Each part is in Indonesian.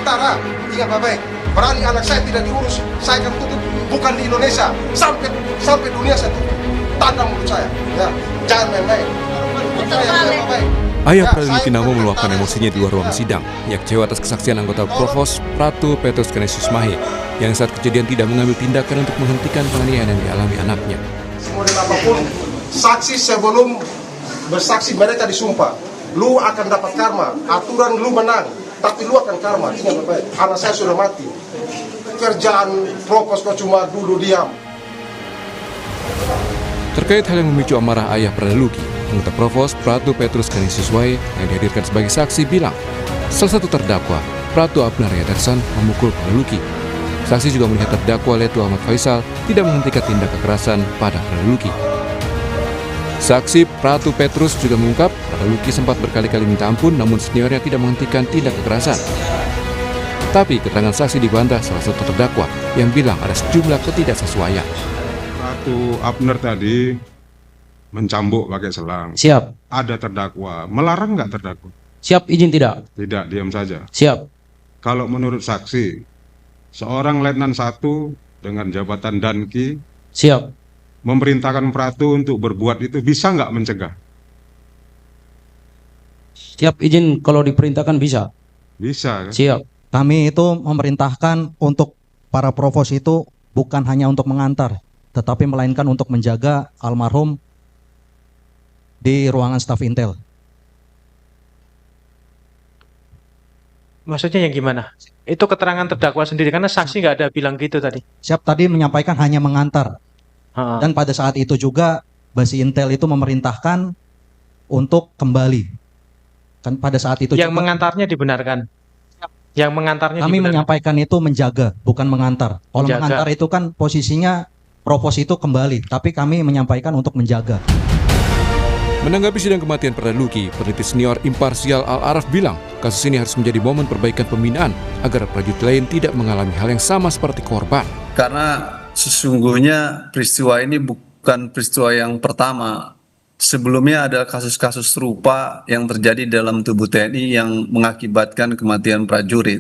sementara ingat baik-baik, berani anak saya tidak diurus, saya akan tutup bukan di Indonesia, sampai dunia saya tutup. Tanda mulut saya, ya, jangan main-main. Ayah Pradeluki Namo meluapkan emosinya di luar ruang sidang. Ia kecewa atas kesaksian anggota Provos Pratu Petrus Canisius Mahe yang saat kejadian tidak mengambil tindakan untuk menghentikan penganiayaan yang dialami anaknya. Semua dan apapun, saksi sebelum bersaksi mereka disumpah, lu akan dapat karma, aturan lu menang, tapi lu akan karma. Ingat baik-baik, anak saya sudah mati. Kerjaan Provos kok cuma duduk diam. Terkait hal yang memicu amarah ayah Pradeluki, anggota Provos Pratu Petrus Canisius Mahe yang dihadirkan sebagai saksi bilang, salah satu terdakwa, Pratu Abner Yadarsan, memukul Pradeluki. Saksi juga melihat terdakwa Letu Ahmad Faisal tidak menghentikan tindak kekerasan pada Pradeluki. Saksi Pratu Petrus juga mengungkap Pradeluki sempat berkali-kali minta ampun namun seniornya tidak menghentikan tindak kekerasan. Tapi keterangan saksi dibantah salah satu terdakwa yang bilang ada sejumlah ketidaksesuaian. Pratu Abner tadi mencambuk pakai selang. Siap. Ada terdakwa. Melarang nggak terdakwa? Siap, izin tidak? Tidak, diam saja. Siap. Kalau menurut saksi, seorang Letnan 1 dengan jabatan Danki Siap. memerintahkan Pratu untuk berbuat itu bisa nggak mencegah? Siap, izin kalau diperintahkan bisa? Bisa kan? Siap. Kami itu memerintahkan untuk para provos itu bukan hanya untuk mengantar, tetapi melainkan untuk menjaga almarhum di ruangan staf Intel. Maksudnya yang gimana? Itu keterangan terdakwa sendiri, karena saksi nggak ada bilang gitu tadi. Siap tadi menyampaikan hanya mengantar. Dan pada saat itu juga Basi Intel itu memerintahkan untuk kembali. Kan pada saat itu yang juga, mengantarnya dibenarkan. Yang mengantarnya kami dibenarkan. menyampaikan itu menjaga, bukan mengantar. Kalau Menjaga. mengantar itu kan posisinya provos itu kembali, tapi kami menyampaikan untuk menjaga. Menanggapi sidang kematian Pradeluki, peneliti senior imparsial Al-Araf bilang kasus ini harus menjadi momen perbaikan pembinaan agar prajurit lain tidak mengalami hal yang sama seperti korban. Karena sesungguhnya peristiwa ini bukan peristiwa yang pertama. Sebelumnya ada kasus-kasus serupa yang terjadi dalam tubuh TNI yang mengakibatkan kematian prajurit.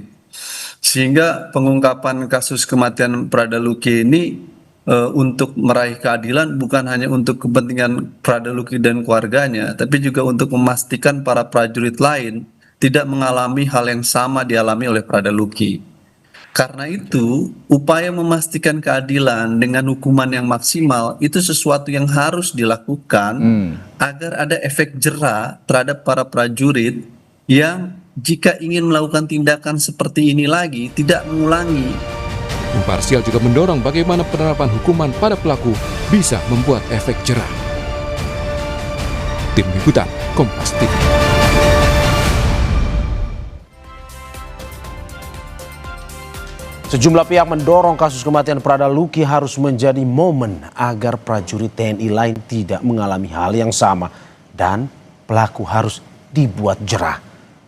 Sehingga pengungkapan kasus kematian Pradeluki ini untuk meraih keadilan bukan hanya untuk kepentingan Pradeluki dan keluarganya, tapi juga untuk memastikan para prajurit lain tidak mengalami hal yang sama dialami oleh Pradeluki. Karena itu, upaya memastikan keadilan dengan hukuman yang maksimal itu sesuatu yang harus dilakukan agar ada efek jera terhadap para prajurit yang jika ingin melakukan tindakan seperti ini lagi tidak mengulangi. Imparsial juga mendorong bagaimana penerapan hukuman pada pelaku bisa membuat efek jera. Tim Liputan Kompas TV. Sejumlah pihak mendorong kasus kematian Pradeluki harus menjadi momen agar prajurit TNI lain tidak mengalami hal yang sama dan pelaku harus dibuat jera.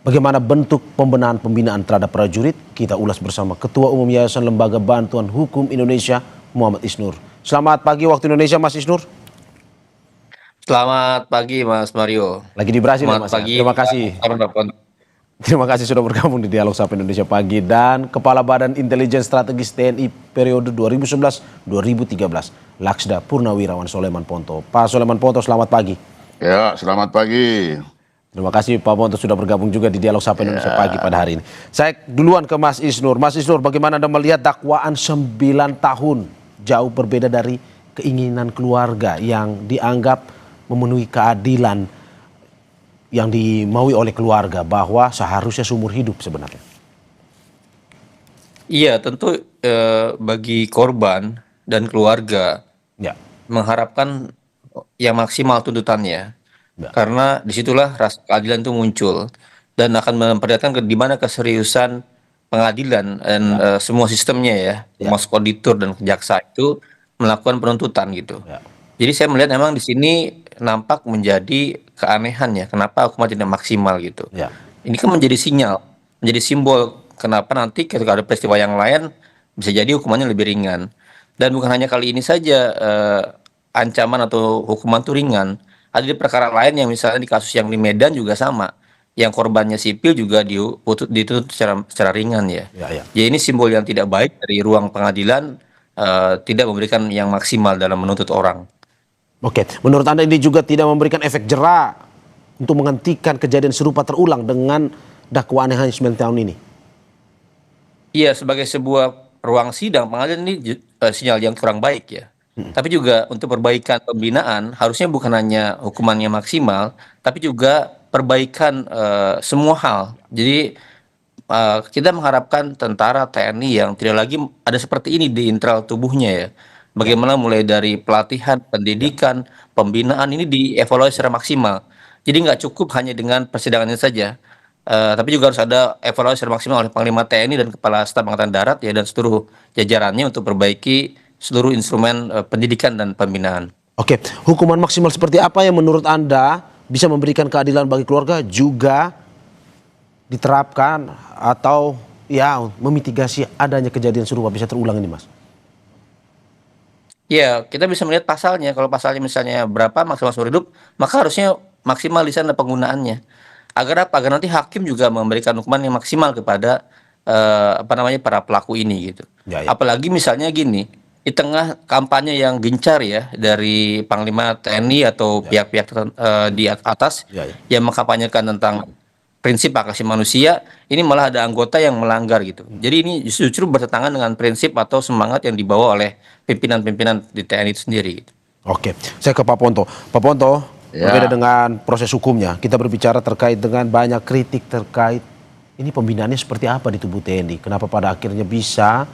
Bagaimana bentuk pembenahan pembinaan terhadap prajurit? Kita ulas bersama Ketua Umum Yayasan Lembaga Bantuan Hukum Indonesia, Muhammad Isnur. Selamat pagi waktu Indonesia, Mas Isnur. Selamat pagi, Mas Mario. Lagi di Brasil, Selamat Mas. pagi. Terima kasih. Terima kasih sudah bergabung di Dialog Sapa Indonesia Pagi. Dan Kepala Badan Intelijen Strategis TNI periode 2011-2013, Laksda Purnawirawan Soleman Ponto. Pak Soleman Ponto, selamat pagi. Ya, selamat pagi. Terima kasih Pak Ponto sudah bergabung juga di Dialog Sapa Indonesia Pagi pada hari ini. Saya duluan ke Mas Isnur. Mas Isnur, bagaimana Anda melihat dakwaan 9 tahun jauh berbeda dari keinginan keluarga yang dianggap memenuhi keadilan yang dimaui oleh keluarga bahwa seharusnya seumur hidup sebenarnya? Iya, tentu bagi korban dan keluarga mengharapkan yang maksimal tuntutannya. Karena disitulah rasa keadilan itu muncul dan akan memperlihatkan di mana keseriusan pengadilan dan semua sistemnya ya, termasuk auditor dan kejaksa itu melakukan penuntutan gitu. Jadi saya melihat memang di sini nampak menjadi keanehan ya, kenapa hukuman tidak maksimal gitu. Ini kan menjadi sinyal, menjadi simbol kenapa nanti ketika ada peristiwa yang lain bisa jadi hukumannya lebih ringan. Dan bukan hanya kali ini saja ancaman atau hukuman itu ringan. Ada di perkara lain yang misalnya di kasus yang di Medan juga sama. yang korbannya sipil juga dituntut secara ringan ya. Jadi ini simbol yang tidak baik dari ruang pengadilan, tidak memberikan yang maksimal dalam menuntut orang. Oke, menurut Anda ini juga tidak memberikan efek jera untuk menghentikan kejadian serupa terulang dengan dakwaan yang hanya 9 tahun ini? Iya, sebagai sebuah ruang sidang pengadilan ini sinyal yang kurang baik ya. Tapi juga untuk perbaikan pembinaan harusnya bukan hanya hukumannya maksimal, tapi juga perbaikan semua hal. Jadi kita mengharapkan tentara TNI yang tidak lagi ada seperti ini di internal tubuhnya ya. Bagaimana mulai dari pelatihan, pendidikan, pembinaan ini dievaluasi secara maksimal. Jadi nggak cukup hanya dengan persidangannya saja. Tapi juga harus ada evaluasi secara maksimal oleh Panglima TNI dan Kepala Staf Angkatan Darat ya dan seluruh jajarannya untuk perbaiki seluruh instrumen pendidikan dan pembinaan. Oke, hukuman maksimal seperti apa yang menurut Anda bisa memberikan keadilan bagi keluarga juga diterapkan atau ya memitigasi adanya kejadian serupa bisa terulang ini, Mas? Ya, kita bisa melihat pasalnya. Kalau pasalnya misalnya berapa maksimal seumur hidup, maka harusnya maksimal di sana penggunaannya. Agar apa? Agar nanti hakim juga memberikan hukuman yang maksimal kepada para pelaku ini gitu. Apalagi misalnya gini, di tengah kampanye yang gencar ya dari Panglima TNI atau pihak-pihak di atas yang mengkampanyekan tentang prinsip hak asasi manusia, ini malah ada anggota yang melanggar gitu. Jadi ini justru bertentangan dengan prinsip atau semangat yang dibawa oleh pimpinan-pimpinan di TNI itu sendiri. Gitu. Oke, saya ke Pak Ponto. Pak Ponto, berbeda dengan proses hukumnya, kita berbicara terkait dengan banyak kritik terkait ini pembinaannya seperti apa di tubuh TNI. Kenapa pada akhirnya bisa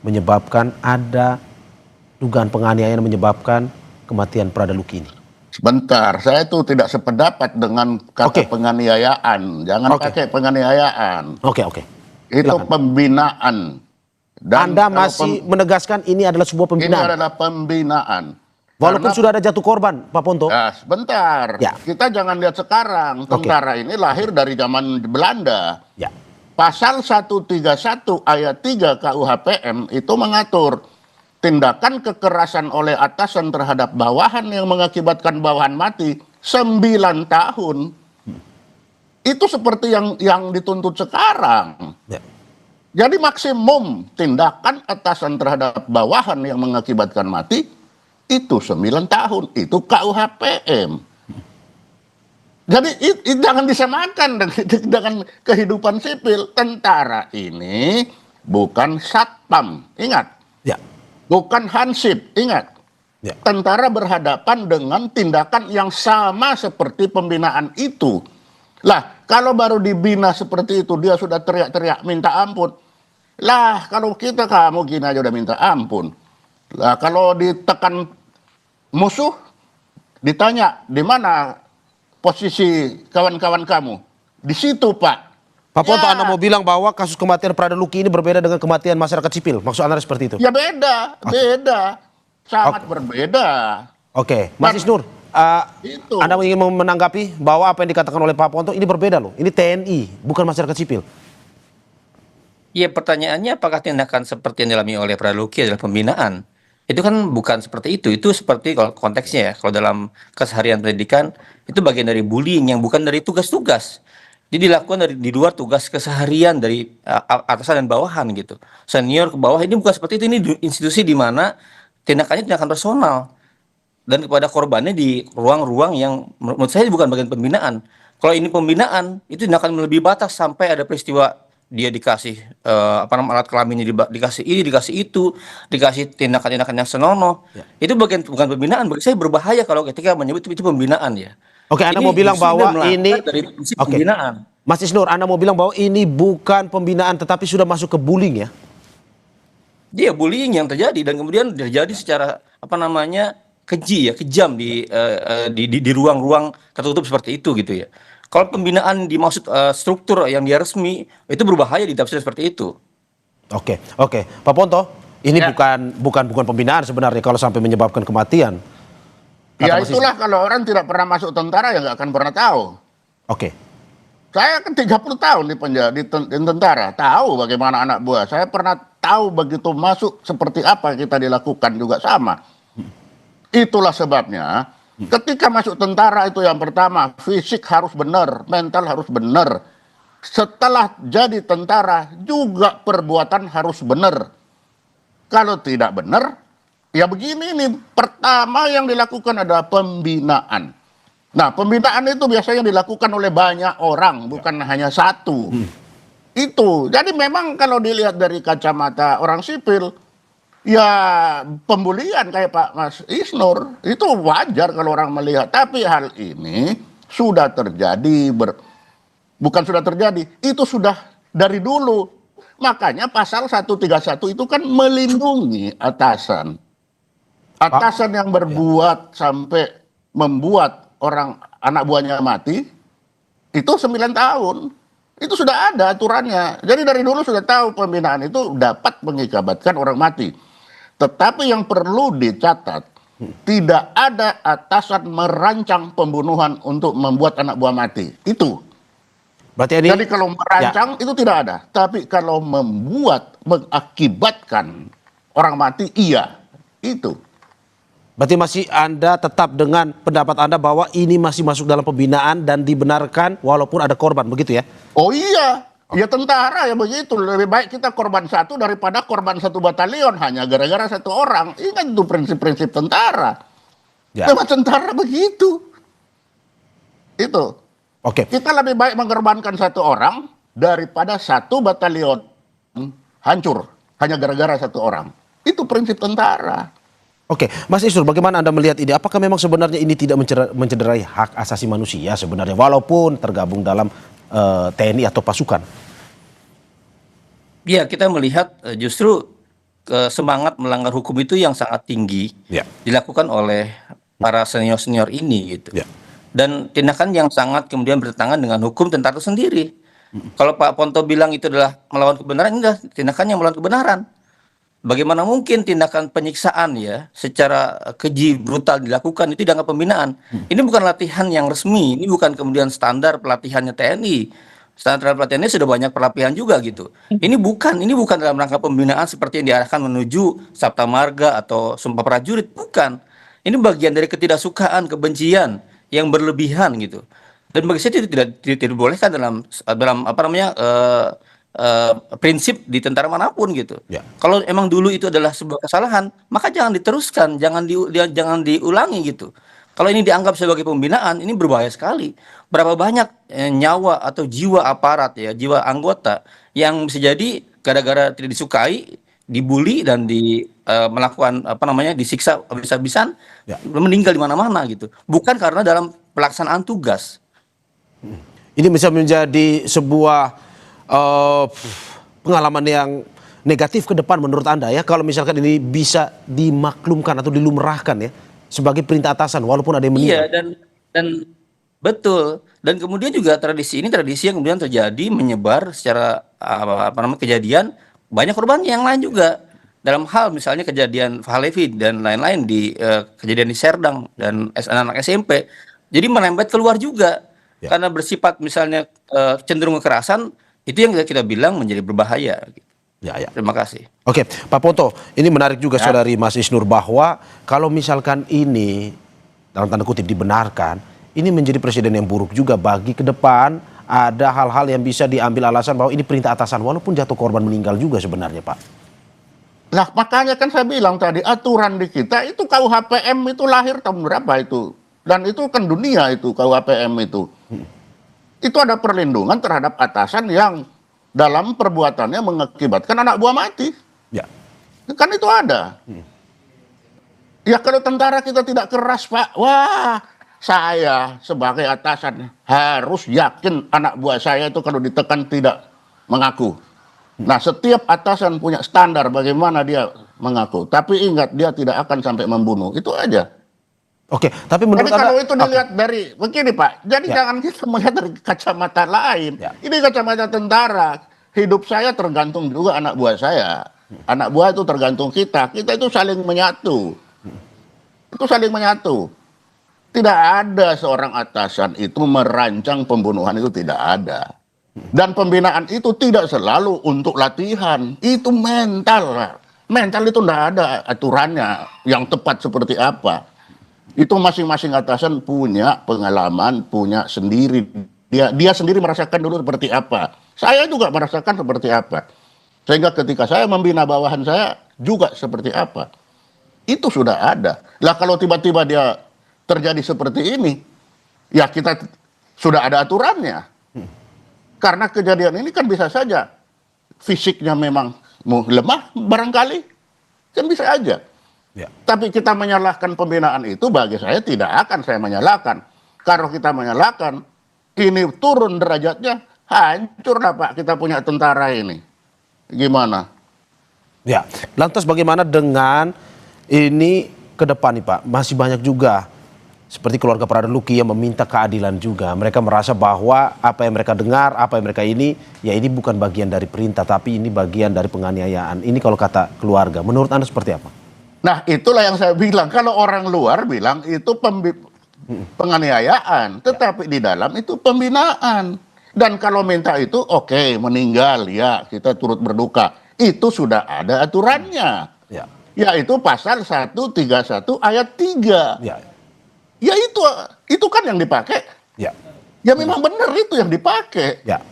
menyebabkan ada dugaan penganiayaan menyebabkan kematian Prada Luki ini? Sebentar, saya itu tidak sependapat dengan kata penganiayaan. Jangan pakai penganiayaan. Itu pembinaan. Dan Anda masih menegaskan ini adalah sebuah pembinaan? Ini adalah pembinaan. Walaupun sudah ada jatuh korban, Pak Ponto? Ya, sebentar. Kita jangan lihat sekarang. Tentara ini lahir dari zaman Belanda. Pasal 131 ayat 3 KUHPM itu mengatur tindakan kekerasan oleh atasan terhadap bawahan yang mengakibatkan bawahan mati 9 tahun. Itu seperti yang dituntut sekarang. Jadi maksimum tindakan atasan terhadap bawahan yang mengakibatkan mati itu 9 tahun. Itu KUHPM. Jadi jangan disamakan dengan kehidupan sipil. Tentara ini bukan satpam. Ingat. Bukan hansip, ingat. Tentara berhadapan dengan tindakan yang sama seperti pembinaan itu. Lah, kalau baru dibina seperti itu, dia sudah teriak-teriak minta ampun. Lah, kalau kamu gini aja udah minta ampun. Lah, kalau ditekan musuh, ditanya, di mana posisi kawan-kawan kamu? Di situ, Pak. Pak Ponto, Anda mau bilang bahwa kasus kematian Prada Luki ini berbeda dengan kematian masyarakat sipil? Maksud Anda seperti itu? Ya beda. Sangat berbeda. Oke, Mas Isnur, Anda ingin menanggapi bahwa apa yang dikatakan oleh Pak Ponto ini berbeda loh. Ini TNI, bukan masyarakat sipil. Iya, pertanyaannya apakah tindakan seperti yang dialami oleh Prada Luki adalah pembinaan? Itu kan bukan seperti itu. Itu seperti kalau konteksnya ya, kalau dalam keseharian pendidikan, itu bagian dari bullying yang bukan dari tugas-tugas. Jadi dilakukan di luar tugas keseharian dari atasan dan bawahan gitu. Senior ke bawah ini bukan seperti itu. Ini institusi di mana tindakannya tindakan personal. Dan kepada korbannya di ruang-ruang yang menurut saya bukan bagian pembinaan. Kalau ini pembinaan, itu tindakan melebihi batas sampai ada peristiwa dia dikasih alat kelaminnya dikasih ini, dikasih itu, dikasih tindakan-tindakan yang senonoh. Itu bukan pembinaan. Bagi saya berbahaya kalau ketika menyebut itu pembinaan ya. Oke, Anda mau bilang bahwa ini pembinaan. Mas Isnur, Anda mau bilang bahwa ini bukan pembinaan tetapi sudah masuk ke bullying ya? Dia bullying yang terjadi dan kemudian terjadi secara keji ya, kejam di ruang-ruang tertutup seperti itu gitu ya. Kalau pembinaan dimaksud struktur yang dia resmi, itu berbahaya ditafsir seperti itu. Oke. Pak Ponto, ini bukan pembinaan sebenarnya kalau sampai menyebabkan kematian. Ya itulah kalau orang tidak pernah masuk tentara ya nggak akan pernah tahu. Saya kan 30 tahun di tentara, tahu bagaimana anak buah. Saya pernah tahu begitu masuk seperti apa kita dilakukan juga sama. Itulah sebabnya Ketika masuk tentara itu yang pertama, fisik harus benar, mental harus benar. Setelah jadi tentara juga perbuatan harus benar. Kalau tidak benar, ya begini nih, pertama yang dilakukan adalah pembinaan. Nah, pembinaan itu biasanya dilakukan oleh banyak orang, bukan hanya satu. Itu, jadi memang kalau dilihat dari kacamata orang sipil, ya pembulian kayak Pak Mas Isnur, itu wajar kalau orang melihat. Tapi hal ini sudah terjadi, bukan sudah terjadi, itu sudah dari dulu. Makanya pasal 131 itu kan melindungi atasan. Atasan yang berbuat sampai membuat orang anak buahnya mati, itu 9 tahun. Itu sudah ada aturannya. Jadi dari dulu sudah tahu pembinaan itu dapat mengakibatkan orang mati. Tetapi yang perlu dicatat, tidak ada atasan merancang pembunuhan untuk membuat anak buah mati. Itu. Berarti ini, jadi kalau merancang itu tidak ada. Tapi kalau membuat, mengakibatkan orang mati, iya. Itu. Berarti masih Anda tetap dengan pendapat Anda bahwa ini masih masuk dalam pembinaan dan dibenarkan walaupun ada korban, begitu ya? Oh iya, ya tentara ya begitu. Lebih baik kita korban satu daripada korban satu batalion hanya gara-gara satu orang. Ingat itu prinsip-prinsip tentara. Ya. Memang tentara begitu. Itu. Oke. Kita lebih baik mengorbankan satu orang daripada satu batalion hancur hanya gara-gara satu orang. Itu prinsip tentara. Oke, Mas Isnur, bagaimana Anda melihat ini? Apakah memang sebenarnya ini tidak mencederai hak asasi manusia sebenarnya, walaupun tergabung dalam TNI atau pasukan? Ya, kita melihat justru semangat melanggar hukum itu yang sangat tinggi dilakukan oleh para senior-senior ini gitu. Dan tindakan yang sangat kemudian bertentangan dengan hukum tentara itu sendiri. Kalau Pak Ponto bilang itu adalah melawan kebenaran, ini adalah tindakan yang melawan kebenaran. Bagaimana mungkin tindakan penyiksaan ya secara keji brutal dilakukan itu dianggap pembinaan? Ini bukan latihan yang resmi, ini bukan kemudian standar pelatihannya TNI. Standar pelatihannya sudah banyak pelatihan juga gitu. Ini bukan dalam rangka pembinaan seperti yang diarahkan menuju Sabta Marga atau Sumpah Prajurit, bukan. Ini bagian dari ketidaksukaan, kebencian yang berlebihan gitu. Dan bagi saya itu tidak dibolehkan dalam apa namanya prinsip di tentara manapun gitu. Kalau emang dulu itu adalah sebuah kesalahan, maka jangan diteruskan, jangan diulangi gitu. Kalau ini dianggap sebagai pembinaan, ini berbahaya sekali. Berapa banyak nyawa atau jiwa aparat ya, jiwa anggota yang bisa jadi gara-gara tidak disukai, dibully dan melakukan apa namanya disiksa habis-habisan, meninggal di mana-mana gitu. Bukan karena dalam pelaksanaan tugas. Ini bisa menjadi sebuah pengalaman yang negatif ke depan menurut Anda ya, kalau misalkan ini bisa dimaklumkan atau dilumrahkan ya sebagai perintah atasan walaupun ada yang meninggal. Iya, dan betul. Dan kemudian juga tradisi ini tradisi yang kemudian terjadi menyebar secara apa namanya kejadian banyak korbannya yang lain juga. Dalam hal misalnya kejadian Fahlevi dan lain-lain di kejadian di Serdang dan anak SMP. Jadi merembet keluar juga. Karena bersifat misalnya cenderung kekerasan, itu yang kita bilang menjadi berbahaya. Terima kasih. Oke, Pak Ponto, ini menarik juga saudari Mas Isnur bahwa kalau misalkan ini dalam tanda kutip dibenarkan, ini menjadi presiden yang buruk juga bagi ke depan. Ada hal-hal yang bisa diambil alasan bahwa ini perintah atasan walaupun jatuh korban meninggal juga sebenarnya, Pak. Nah makanya kan saya bilang tadi aturan di kita itu KUHPM itu lahir tahun berapa itu, dan itu kan dunia itu KUHPM itu. Itu ada perlindungan terhadap atasan yang dalam perbuatannya mengakibatkan anak buah mati. Kan itu ada. Ya kalau tentara kita tidak keras Pak, wah saya sebagai atasan harus yakin anak buah saya itu kalau ditekan tidak mengaku. Nah setiap atasan punya standar bagaimana dia mengaku. Tapi ingat dia tidak akan sampai membunuh, itu aja. Oke, tapi menurut Anda, kalau Anda, itu dilihat dari begini Pak, jadi jangan kita melihat dari kacamata lain. Ini kacamata tentara. Hidup saya tergantung juga anak buah saya. Anak buah itu tergantung kita. Kita itu saling menyatu. Itu saling menyatu. Tidak ada seorang atasan itu merancang pembunuhan, itu tidak ada. Dan pembinaan itu tidak selalu untuk latihan. Itu mental. Mental itu tidak ada aturannya yang tepat seperti apa. Itu masing-masing atasan punya pengalaman, punya sendiri. Dia sendiri merasakan dulu seperti apa. Saya juga merasakan seperti apa. Sehingga ketika saya membina bawahan saya juga seperti apa. Itu sudah ada. Lah kalau tiba-tiba dia terjadi seperti ini, ya kita sudah ada aturannya. Karena kejadian ini kan bisa saja fisiknya memang lemah barangkali. Kan bisa aja. Ya. Tapi kita menyalahkan pembinaan itu bagi saya tidak akan saya menyalahkan. Kalau kita menyalahkan, ini turun derajatnya, hancurlah Pak kita punya tentara ini. Gimana? Ya, lantas bagaimana dengan ini ke depan nih Pak? Masih banyak juga seperti keluarga Pradana yang meminta keadilan juga. Mereka merasa bahwa apa yang mereka dengar, apa yang mereka ini, ya ini bukan bagian dari perintah, tapi ini bagian dari penganiayaan. Ini kalau kata keluarga, menurut Anda seperti apa? Nah itulah yang saya bilang, kalau orang luar bilang itu penganiayaan, tetapi di dalam itu pembinaan. Dan kalau minta itu oke, meninggal ya kita turut berduka. Itu sudah ada aturannya. Ya. Yaitu pasal 131 ayat 3. Ya. Ya itu kan yang dipakai. Ya. Ya memang benar itu yang dipakai. Ya.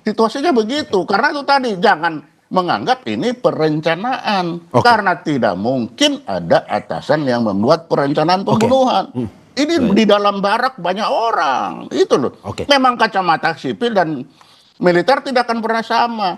Situasinya begitu. Karena itu tadi jangan menganggap ini perencanaan. Oke. Karena tidak mungkin ada atasan yang membuat perencanaan pembunuhan. Ini di dalam barak banyak orang. Itu loh. Oke. Memang kacamata sipil dan militer tidak akan pernah sama.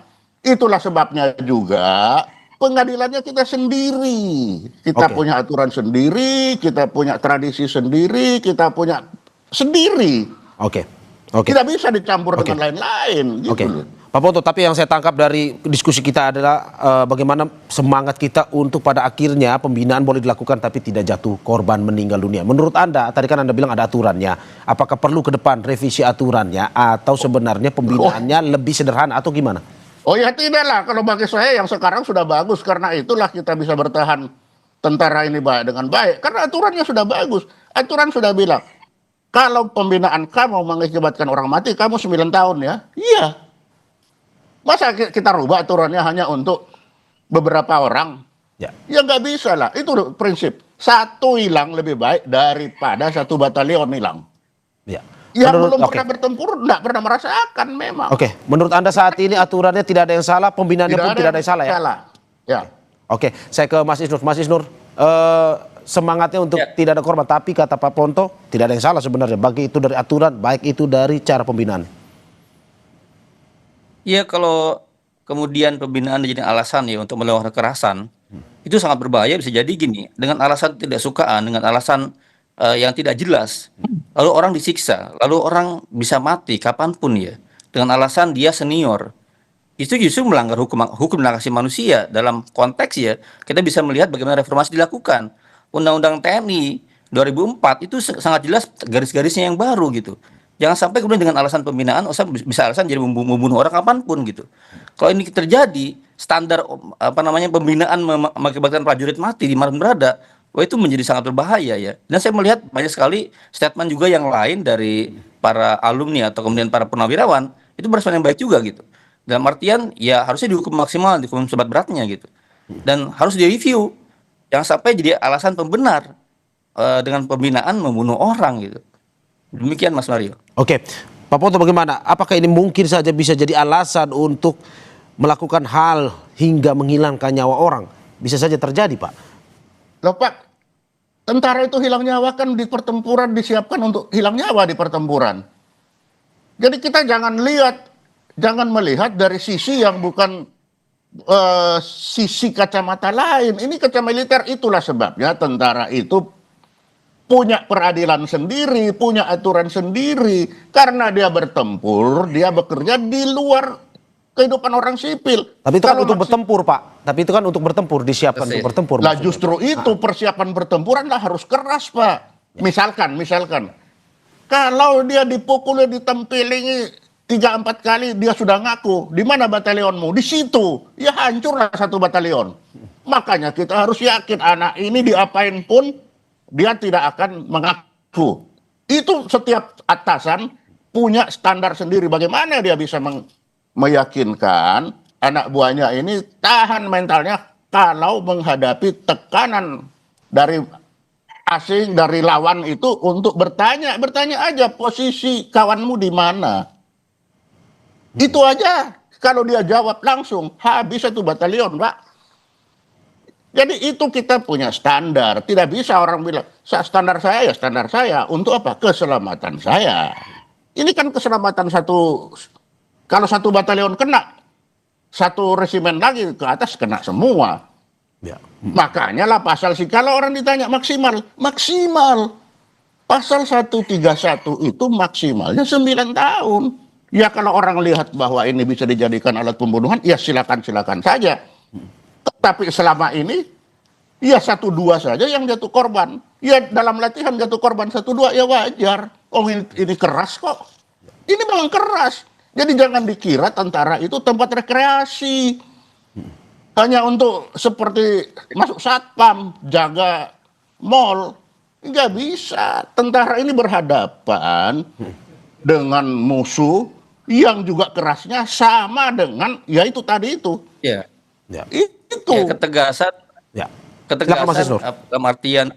Itulah sebabnya juga pengadilannya kita sendiri. Kita Oke. punya aturan sendiri, kita punya tradisi sendiri, kita punya sendiri. Oke. Oke. Tidak bisa dicampur Oke. dengan lain-lain. Gitu Oke. loh. Pak Ponto, tapi yang saya tangkap dari diskusi kita adalah bagaimana semangat kita untuk pada akhirnya pembinaan boleh dilakukan tapi tidak jatuh korban meninggal dunia. Menurut Anda, tadi kan Anda bilang ada aturannya. Apakah perlu ke depan revisi aturannya atau sebenarnya pembinaannya lebih sederhana atau gimana? Oh ya tidak lah, kalau bagi saya yang sekarang sudah bagus. Karena itulah kita bisa bertahan tentara ini baik dengan baik. Karena aturannya sudah bagus. Aturan sudah bilang, kalau pembinaan kamu mengakibatkan orang mati, kamu 9 tahun ya. Iya. Masa kita rubah aturannya hanya untuk beberapa orang? Ya. Ya nggak bisa lah, itu prinsip. Satu hilang lebih baik daripada 1 batalion hilang. Ya. Yang belum pernah bertempur, nggak pernah merasakan memang. Oke, menurut Anda saat ini aturannya tidak ada yang salah, pembinaannya pun tidak ada yang salah ya? Salah. Ya. Oke, saya ke Mas Isnur. Mas Isnur, semangatnya untuk tidak ada korban, tapi kata Pak Ponto tidak ada yang salah sebenarnya. Baik itu dari aturan, baik itu dari cara pembinaan. Ya kalau kemudian pembinaan jadi alasan ya untuk melakukan kekerasan, itu sangat berbahaya. Bisa jadi gini, dengan alasan tidak sukaan, dengan alasan yang tidak jelas, lalu orang disiksa, lalu orang bisa mati kapanpun ya, dengan alasan dia senior. Itu justru melanggar hukum dan hak asasi manusia. Dalam konteks ya, kita bisa melihat bagaimana reformasi dilakukan. Undang-Undang TNI 2004 itu sangat jelas garis-garisnya yang baru gitu. Jangan sampai kemudian dengan alasan pembinaan, bisa alasan jadi membunuh orang kapanpun gitu. Kalau ini terjadi, standar pembinaan mengakibatkan prajurit mati di mana berada, wah itu menjadi sangat berbahaya ya. Dan saya melihat banyak sekali statement juga yang lain dari para alumni atau kemudian para purnawirawan, itu berespon yang baik juga gitu. Dalam artian ya harusnya dihukum maksimal, dihukum seberat-beratnya gitu. Dan harus direview. Jangan sampai jadi alasan pembenar dengan pembinaan membunuh orang gitu. Demikian Mas Mario. Oke, Pak Ponto bagaimana? Apakah ini mungkin saja bisa jadi alasan untuk melakukan hal hingga menghilangkan nyawa orang? Bisa saja terjadi, Pak. Loh Pak, tentara itu hilang nyawa kan di pertempuran, disiapkan untuk hilang nyawa di pertempuran. Jadi kita jangan melihat dari sisi yang bukan sisi kacamata lain. Ini kacamata militer, itulah sebabnya tentara itu punya peradilan sendiri, punya aturan sendiri. Karena dia bertempur, dia bekerja di luar kehidupan orang sipil. Tapi itu kan untuk bertempur, Pak. Tapi itu kan untuk bertempur, disiapkan untuk bertempur. Lah justru itu persiapan pertempuran lah harus keras, Pak. Misalkan, kalau dia dipukul, ditempelingi 3-4 kali, dia sudah ngaku. Di mana batalionmu? Di situ. Ya hancurlah 1 batalion. Makanya kita harus yakin anak ini diapain pun, dia tidak akan mengaku. Itu setiap atasan punya standar sendiri. Bagaimana dia bisa meyakinkan anak buahnya ini tahan mentalnya kalau menghadapi tekanan dari asing dari lawan itu untuk bertanya aja posisi kawanmu di mana. Itu aja. Kalau dia jawab langsung, habis satu batalion, Pak. Jadi itu kita punya standar. Tidak bisa orang bilang, standar saya ya standar saya. Untuk apa? Keselamatan saya. Ini kan keselamatan satu, kalau satu batalion kena, satu resimen lagi ke atas kena semua. Ya. Makanya lah pasal sih, kalau orang ditanya maksimal. Pasal 131 itu maksimalnya 9 tahun. Ya kalau orang lihat bahwa ini bisa dijadikan alat pembunuhan, ya silakan saja. Tapi selama ini, ya 1-2 saja yang jatuh korban. Ya dalam latihan jatuh korban 1-2 ya wajar. Oh ini keras kok. Ini memang keras. Jadi jangan dikira tentara itu tempat rekreasi. Hanya untuk seperti masuk satpam, jaga mall. Nggak bisa. Tentara ini berhadapan dengan musuh yang juga kerasnya sama dengan, ya itu tadi itu. Ya. Itu. Ya, ketegasan. Ya. Ketegasan dalam artian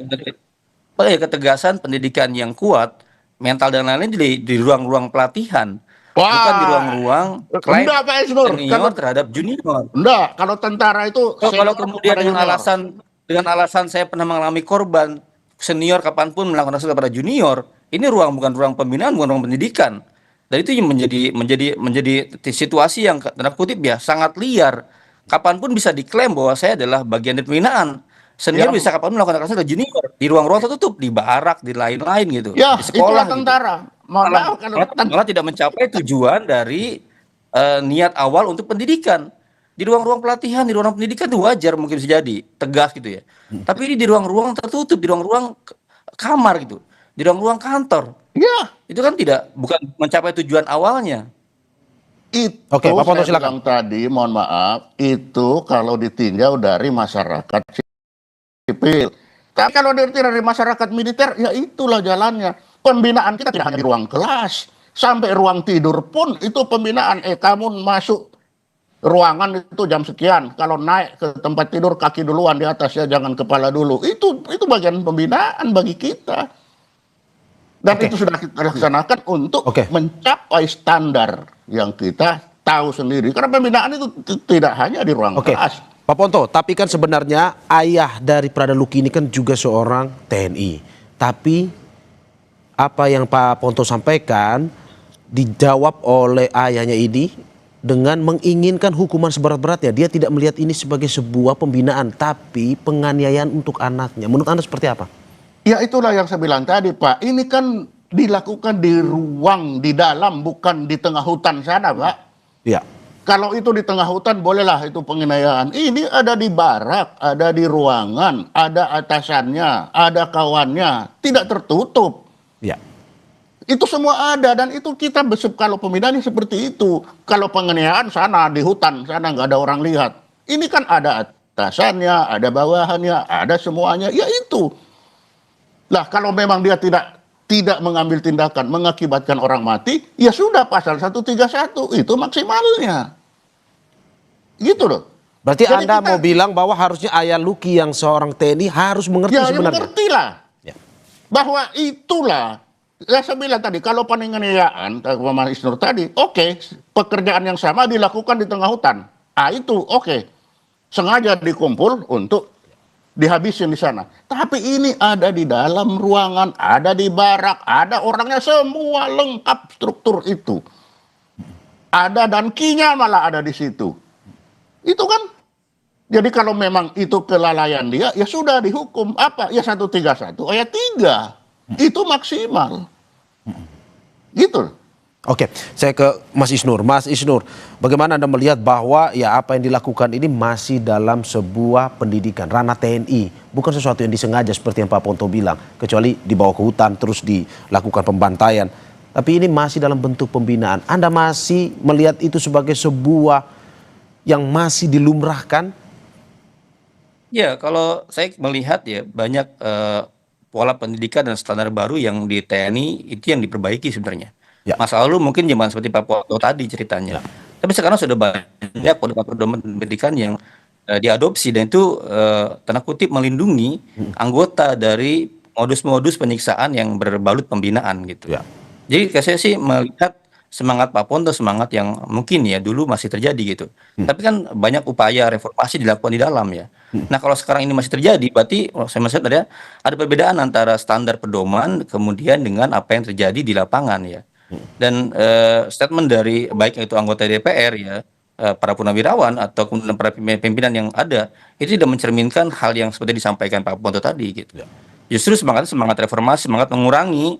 ketegasan pendidikan yang kuat, mental dan lain-lain di ruang-ruang pelatihan. Wah, bukan di ruang-ruang enggak, Pak Isnur. Senior terhadap junior. Enggak, kalau tentara itu kalau kemudian dengan alasan saya pernah mengalami korban, senior kapanpun melakukan hal kepada junior, ini bukan ruang pembinaan, bukan ruang pendidikan. Dan itu yang menjadi situasi yang tanda kutip ya sangat liar. Kapanpun bisa diklaim bahwa saya adalah bagian dari pembinaan. Senior bisa kapanpun melakukan kekerasan ke junior di ruang-ruang tertutup, di barak, di lain-lain gitu. Ya, di sekolah itulah tentara. Gitu. Malah tidak mencapai tujuan dari niat awal untuk pendidikan. Di ruang-ruang pelatihan, di ruang pendidikan itu wajar mungkin bisa jadi tegas gitu ya. Tapi ini di ruang-ruang tertutup, di ruang-ruang kamar gitu, di ruang-ruang kantor. Ya, itu kan bukan mencapai tujuan awalnya. Itu Oke, Pak Ponto silakan. Tadi, mohon maaf, itu kalau ditinjau dari masyarakat sipil. Tapi kalau ditinjau dari masyarakat militer, ya itulah jalannya. Pembinaan kita tidak hanya di ruang kelas, sampai ruang tidur pun itu pembinaan. Kamu masuk ruangan itu jam sekian, kalau naik ke tempat tidur kaki duluan di atas ya, jangan kepala dulu. Itu bagian pembinaan bagi kita. Dan itu sudah kita laksanakan untuk mencapai standar yang kita tahu sendiri. Karena pembinaan itu tidak hanya di ruang kelas. Pak Ponto, tapi kan sebenarnya ayah dari Prada Luki ini kan juga seorang TNI. Tapi apa yang Pak Ponto sampaikan dijawab oleh ayahnya ini dengan menginginkan hukuman seberat-beratnya. Dia tidak melihat ini sebagai sebuah pembinaan, tapi penganiayaan untuk anaknya. Menurut Anda seperti apa? Ya itulah yang saya bilang tadi, Pak. Ini kan dilakukan di ruang, di dalam, bukan di tengah hutan sana, Pak. Ya. Kalau itu di tengah hutan, bolehlah itu penganiayaan. Ini ada di barak, ada di ruangan, ada atasannya, ada kawannya. Tidak tertutup. Ya. Itu semua ada, dan itu kita kalau pembinaannya seperti itu. Kalau penganiayaan sana, di hutan, sana nggak ada orang lihat. Ini kan ada atasannya, ada bawahannya, ada semuanya. Ya itu. Lah kalau memang dia tidak mengambil tindakan mengakibatkan orang mati, ya sudah pasal 131 itu maksimalnya. Gitu loh. Berarti jadi Anda mau bilang bahwa harusnya ayah Luki yang seorang TNI harus mengerti sebenarnya. Ya mengerti lah. Ya. Bahwa itulah. Ya saya bilang tadi, kalau penganiayaan, Mas Isnur tadi, pekerjaan yang sama dilakukan di tengah hutan. Itu sengaja dikumpul untuk dihabisin di sana. Tapi ini ada di dalam ruangan, ada di barak, ada orangnya semua lengkap struktur itu. Ada dan kinya malah ada di situ. Itu kan. Jadi kalau memang itu kelalaian dia, ya sudah dihukum. Apa? Ya 131 ayat 3. Itu maksimal. Gitu. Oke, saya ke Mas Isnur. Mas Isnur, bagaimana Anda melihat bahwa ya apa yang dilakukan ini masih dalam sebuah pendidikan, ranah TNI, bukan sesuatu yang disengaja seperti yang Pak Ponto bilang, kecuali dibawa ke hutan terus dilakukan pembantaian. Tapi ini masih dalam bentuk pembinaan. Anda masih melihat itu sebagai sebuah yang masih dilumrahkan? Ya, kalau saya melihat ya banyak pola pendidikan dan standar baru yang di TNI itu yang diperbaiki sebenarnya. Ya. Masa lalu mungkin zaman seperti Pak Ponto tadi ceritanya. Tapi sekarang sudah banyak pedoman pendidikan yang diadopsi dan itu tanda kutip melindungi anggota dari modus-modus penyiksaan yang berbalut pembinaan gitu. Jadi saya sih melihat semangat Pak Ponto semangat yang mungkin ya dulu masih terjadi gitu. Tapi kan banyak upaya reformasi dilakukan di dalam ya. Nah kalau sekarang ini masih terjadi, berarti saya melihat ada perbedaan antara standar pedoman kemudian dengan apa yang terjadi di lapangan ya. Dan statement dari baik itu anggota DPR ya, para purnawirawan atau kemudian para pimpinan yang ada itu tidak mencerminkan hal yang seperti disampaikan Pak Ponto tadi gitu. Justru semangat reformasi, semangat mengurangi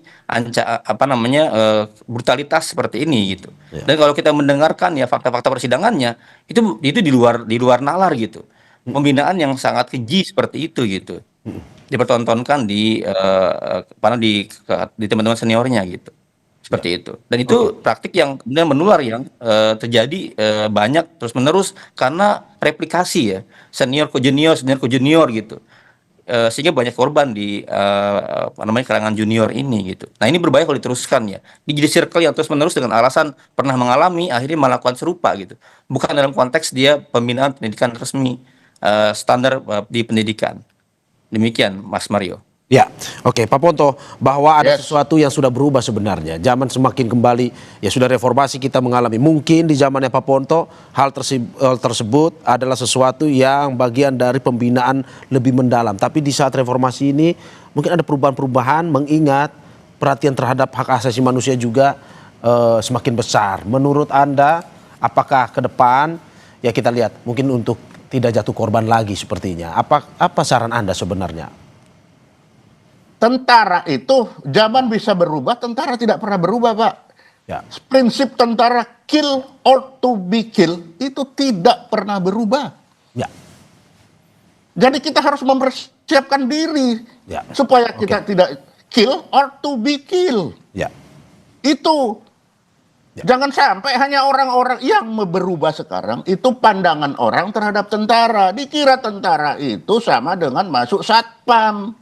brutalitas seperti ini gitu. Dan kalau kita mendengarkan ya fakta-fakta persidangannya itu di luar nalar gitu. Pembinaan yang sangat keji seperti itu gitu. Dipertontonkan di teman-teman seniornya gitu. Seperti itu. Dan itu praktik yang kemudian menular yang terjadi banyak terus-menerus karena replikasi ya. Senior ke junior gitu. Sehingga banyak korban di kalangan junior ini gitu. Nah ini berbahaya kalau diteruskan ya. Jadi circle yang terus-menerus dengan alasan pernah mengalami akhirnya melakukan serupa gitu. Bukan dalam konteks dia pembinaan pendidikan resmi standar di pendidikan. Demikian Mas Mario. Ya, oke Pak Ponto, bahwa ada sesuatu yang sudah berubah sebenarnya. Zaman semakin kembali, ya sudah reformasi kita mengalami. Mungkin di zamannya Pak Ponto, hal tersebut adalah sesuatu yang bagian dari pembinaan lebih mendalam. Tapi di saat reformasi ini, mungkin ada perubahan-perubahan mengingat perhatian terhadap hak asasi manusia juga semakin besar. Menurut Anda, apakah ke depan, ya kita lihat, mungkin untuk tidak jatuh korban lagi sepertinya. Apa saran Anda sebenarnya? Tentara itu zaman bisa berubah, tentara tidak pernah berubah, Pak. Prinsip tentara kill or to be killed itu tidak pernah berubah. Jadi kita harus mempersiapkan diri supaya kita tidak kill or to be killed. Itu jangan sampai hanya orang-orang yang berubah sekarang itu pandangan orang terhadap tentara. Dikira tentara itu sama dengan masuk satpam.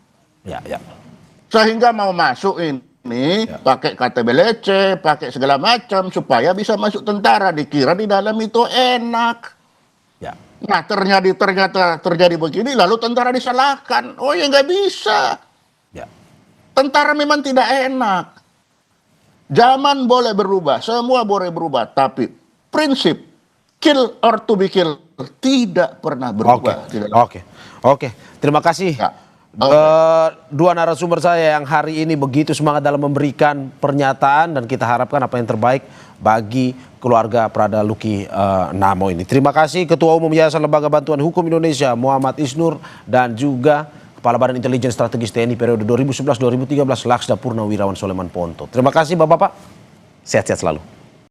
Sehingga mau masuk ini pakai KTP leceh, pakai segala macam supaya bisa masuk tentara. Dikira di dalam itu enak. Nah ternyata terjadi begini lalu tentara disalahkan. Oh ya nggak bisa. Tentara memang tidak enak. Zaman boleh berubah, semua boleh berubah, tapi prinsip kill or to be killed tidak pernah berubah. Oke. Terima kasih. Dua narasumber saya yang hari ini begitu semangat dalam memberikan pernyataan dan kita harapkan apa yang terbaik bagi keluarga Prada Luki Namo ini. Terima kasih Ketua Umum Yayasan Lembaga Bantuan Hukum Indonesia Muhammad Isnur dan juga Kepala Badan Intelijen Strategis TNI periode 2011-2013 Laksda Purnawirawan Soleman Ponto. Terima kasih Bapak-bapak. Sehat-sehat selalu.